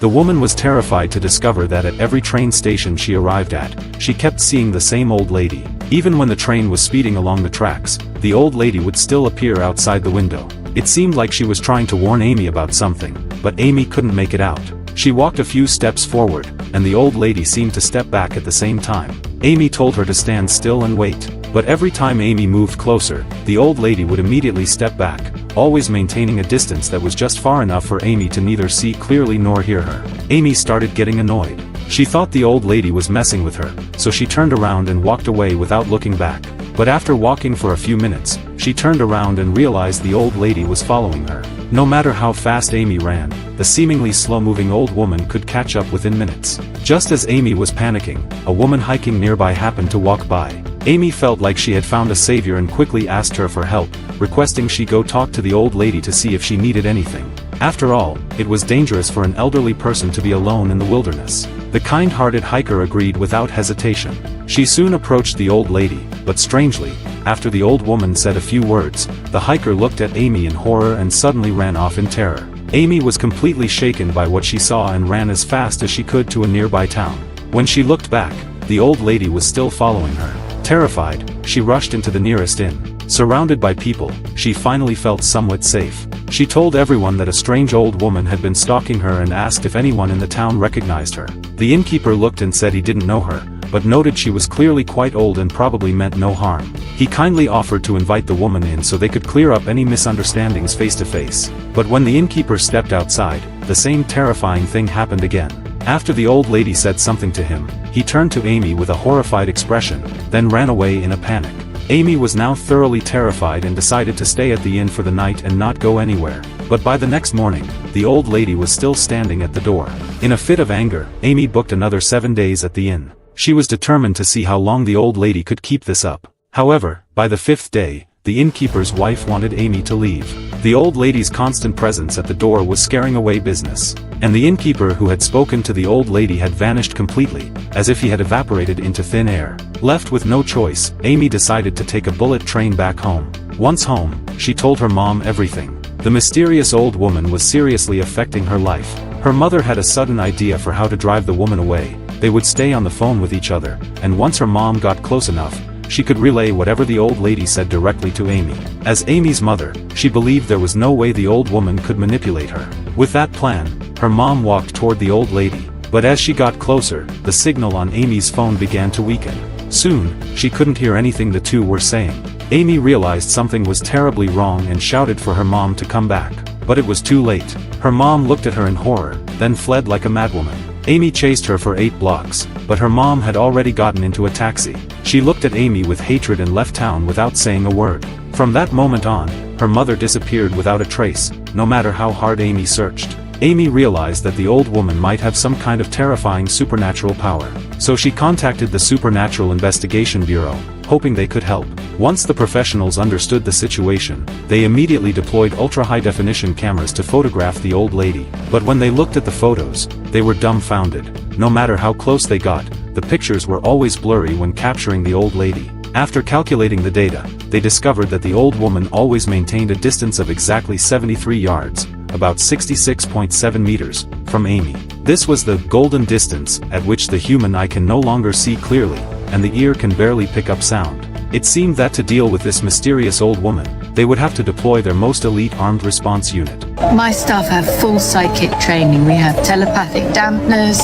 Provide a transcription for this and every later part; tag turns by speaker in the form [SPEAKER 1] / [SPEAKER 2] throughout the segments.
[SPEAKER 1] The woman was terrified to discover that at every train station she arrived at, she kept seeing the same old lady. Even when the train was speeding along the tracks, the old lady would still appear outside the window. It seemed like she was trying to warn Amy about something, but Amy couldn't make it out. She walked a few steps forward, and the old lady seemed to step back at the same time. Amy told her to stand still and wait. But every time Amy moved closer, the old lady would immediately step back, always maintaining a distance that was just far enough for Amy to neither see clearly nor hear her. Amy started getting annoyed. She thought the old lady was messing with her, so she turned around and walked away without looking back. But after walking for a few minutes, she turned around and realized the old lady was following her. No matter how fast Amy ran, the seemingly slow-moving old woman could catch up within minutes. Just as Amy was panicking, a woman hiking nearby happened to walk by. Amy felt like she had found a savior and quickly asked her for help, requesting she go talk to the old lady to see if she needed anything. After all, it was dangerous for an elderly person to be alone in the wilderness. The kind-hearted hiker agreed without hesitation. She soon approached the old lady, but strangely, after the old woman said a few words, the hiker looked at Amy in horror and suddenly ran off in terror. Amy was completely shaken by what she saw and ran as fast as she could to a nearby town. When she looked back, the old lady was still following her. Terrified, she rushed into the nearest inn. Surrounded by people, she finally felt somewhat safe. She told everyone that a strange old woman had been stalking her and asked if anyone in the town recognized her. The innkeeper looked and said he didn't know her, but noted she was clearly quite old and probably meant no harm. He kindly offered to invite the woman in so they could clear up any misunderstandings face to face. But when the innkeeper stepped outside, the same terrifying thing happened again. After the old lady said something to him, he turned to Amy with a horrified expression, then ran away in a panic. Amy was now thoroughly terrified and decided to stay at the inn for the night and not go anywhere. But by the next morning, the old lady was still standing at the door. In a fit of anger, Amy booked another 7 days at the inn. She was determined to see how long the old lady could keep this up. However, by the 5th day, the innkeeper's wife wanted Amy to leave. The old lady's constant presence at the door was scaring away business. And the innkeeper who had spoken to the old lady had vanished completely, as if he had evaporated into thin air. Left with no choice, Amy decided to take a bullet train back home. Once home, she told her mom everything. The mysterious old woman was seriously affecting her life. Her mother had a sudden idea for how to drive the woman away. They would stay on the phone with each other, and once her mom got close enough, she could relay whatever the old lady said directly to Amy. As Amy's mother, she believed there was no way the old woman could manipulate her. With that plan, her mom walked toward the old lady, but as she got closer, the signal on Amy's phone began to weaken. Soon, she couldn't hear anything the two were saying. Amy realized something was terribly wrong and shouted for her mom to come back. But it was too late. Her mom looked at her in horror, then fled like a madwoman. Amy chased her for 8 blocks, but her mom had already gotten into a taxi. She looked at Amy with hatred and left town without saying a word. From that moment on, her mother disappeared without a trace, no matter how hard Amy searched. Amy realized that the old woman might have some kind of terrifying supernatural power. So she contacted the Supernatural Investigation Bureau, hoping they could help. Once the professionals understood the situation, they immediately deployed ultra-high-definition cameras to photograph the old lady. But when they looked at the photos, they were dumbfounded. No matter how close they got, the pictures were always blurry when capturing the old lady. After calculating the data, they discovered that the old woman always maintained a distance of exactly 73 yards, about 66.7 meters, from Amy. This was the golden distance at which the human eye can no longer see clearly, and the ear can barely pick up sound. It seemed that to deal with this mysterious old woman, they would have to deploy their most elite armed response unit.
[SPEAKER 2] My staff have full psychic training. We have telepathic dampeners,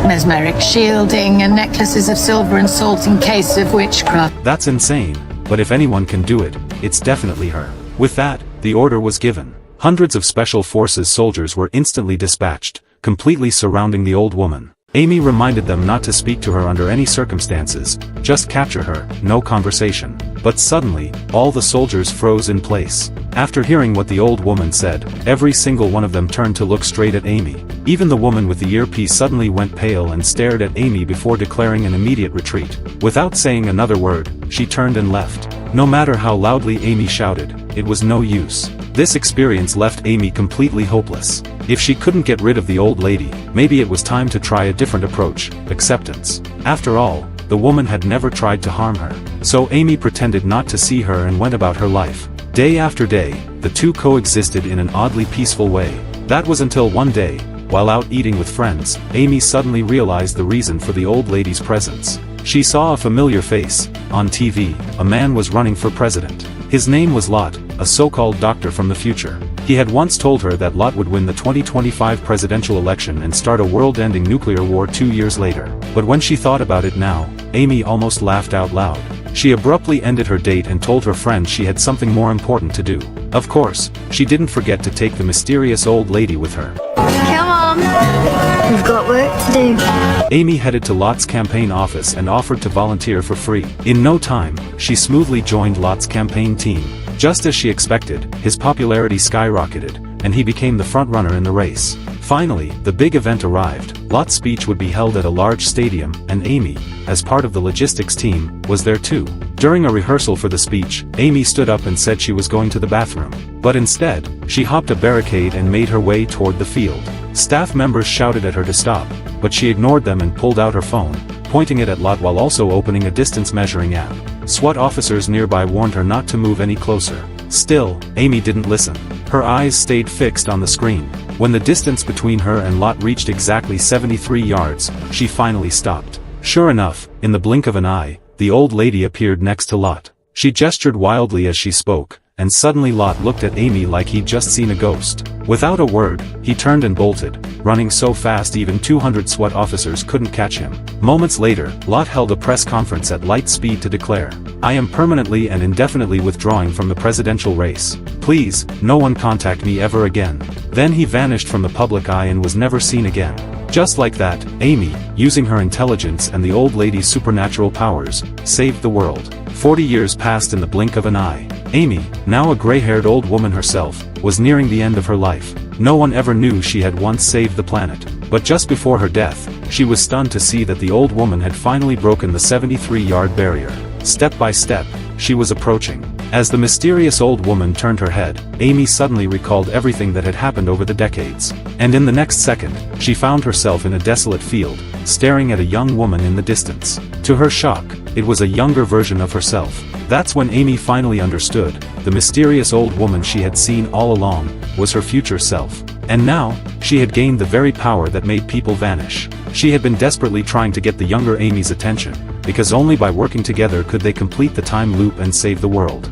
[SPEAKER 2] mesmeric shielding, and necklaces of silver and salt in case of witchcraft.
[SPEAKER 1] That's insane, but if anyone can do it, it's definitely her. With that, the order was given. Hundreds of Special Forces soldiers were instantly dispatched, completely surrounding the old woman. Amy reminded them not to speak to her under any circumstances, just capture her, no conversation. But suddenly, all the soldiers froze in place. After hearing what the old woman said, every single one of them turned to look straight at Amy. Even the woman with the earpiece suddenly went pale and stared at Amy before declaring an immediate retreat. Without saying another word, she turned and left. No matter how loudly Amy shouted, it was no use. This experience left Amy completely hopeless. If she couldn't get rid of the old lady, maybe it was time to try a different approach: acceptance. After all, the woman had never tried to harm her. So Amy pretended not to see her and went about her life. Day after day, the two coexisted in an oddly peaceful way. That was until one day, while out eating with friends, Amy suddenly realized the reason for the old lady's presence. She saw a familiar face. On TV, a man was running for president. His name was Lot, a so-called doctor from the future. He had once told her that Lot would win the 2025 presidential election and start a world-ending nuclear war 2 years later. But when she thought about it now, Amy almost laughed out loud. She abruptly ended her date and told her friend she had something more important to do. Of course, she didn't forget to take the mysterious old lady with her.
[SPEAKER 3] Come on, we've got work to do.
[SPEAKER 1] Amy headed to Lot's campaign office and offered to volunteer for free. In no time, she smoothly joined Lot's campaign team. Just as she expected, his popularity skyrocketed, and he became the frontrunner in the race. Finally, the big event arrived. Lot's speech would be held at a large stadium, and Amy, as part of the logistics team, was there too. During a rehearsal for the speech, Amy stood up and said she was going to the bathroom. But instead, she hopped a barricade and made her way toward the field. Staff members shouted at her to stop, but she ignored them and pulled out her phone, pointing it at Lot while also opening a distance measuring app. SWAT officers nearby warned her not to move any closer. Still, Amy didn't listen. Her eyes stayed fixed on the screen. When the distance between her and Lot reached exactly 73 yards, she finally stopped. Sure enough, in the blink of an eye, the old lady appeared next to Lot. She gestured wildly as she spoke, and suddenly Lot looked at Amy like he'd just seen a ghost. Without a word, he turned and bolted, running so fast even 200 SWAT officers couldn't catch him. Moments later, Lot held a press conference at light speed to declare, "I am permanently and indefinitely withdrawing from the presidential race. Please, no one contact me ever again." Then he vanished from the public eye and was never seen again. Just like that, Amy, using her intelligence and the old lady's supernatural powers, saved the world. 40 years passed in the blink of an eye. Amy, now a gray-haired old woman herself, was nearing the end of her life. No one ever knew she had once saved the planet. But just before her death, she was stunned to see that the old woman had finally broken the 73-yard barrier. Step by step, she was approaching. As the mysterious old woman turned her head, Amy suddenly recalled everything that had happened over the decades. And in the next second, she found herself in a desolate field, staring at a young woman in the distance. To her shock, it was a younger version of herself. That's when Amy finally understood. The mysterious old woman she had seen all along was her future self. And now, she had gained the very power that made people vanish. She had been desperately trying to get the younger Amy's attention, because only by working together could they complete the time loop and save the world.